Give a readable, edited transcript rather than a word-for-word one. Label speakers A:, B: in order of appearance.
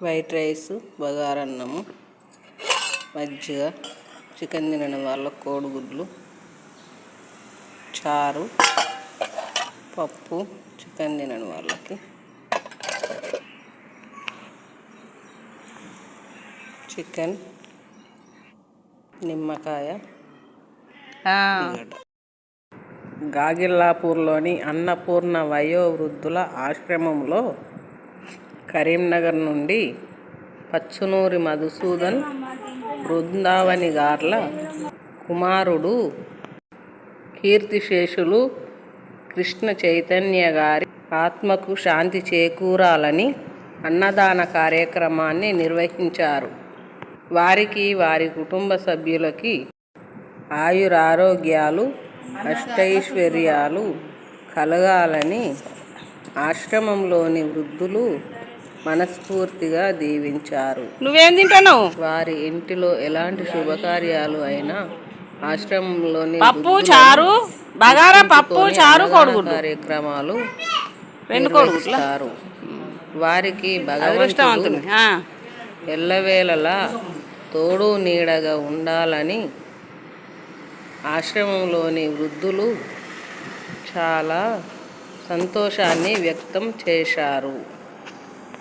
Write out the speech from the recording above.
A: White rice, బగారన్నము, మజ్జిగ, chicken తినని వాళ్ళకి కోడిగుడ్లు, చారు, పప్పు, చికెన్ తినని వాళ్ళకి చికెన్, నిమ్మకాయ, గాగిల్లాపూర్లోని అన్నపూర్ణ వయోవృద్ధుల ఆశ్రమంలో కరీంనగర్ నుండి పచ్చునూరి మధుసూదన్ బృందావని గార్ల కుమారుడు కీర్తిశేషులు కృష్ణ చైతన్య గారి ఆత్మకు శాంతి చేకూరాలని అన్నదాన కార్యక్రమాన్ని నిర్వహించారు. వారికి, వారి కుటుంబ సభ్యులకి ఆయురారోగ్యాలు, అష్టైశ్వర్యాలు కలగాలని ఆశ్రమంలోని వృద్ధులు మనస్ఫూర్తిగా దీవించారు.
B: నువ్వేం తింటున్నావు?
A: వారి ఇంటిలో ఎలాంటి శుభకార్యాలు అయినా ఆశ్రమంలోని
B: పప్పు చారు, బగారా పప్పు చారు, కోడిగుడ్లు
A: కార్యక్రమాలు నిర్వహిస్తారు. వారికి భగవంతుడు ఎల్లవేళలా తోడు నీడగా ఉండాలని ఆశ్రమంలోని వృద్ధులు చాలా సంతోషాన్ని వ్యక్తం చేశారు.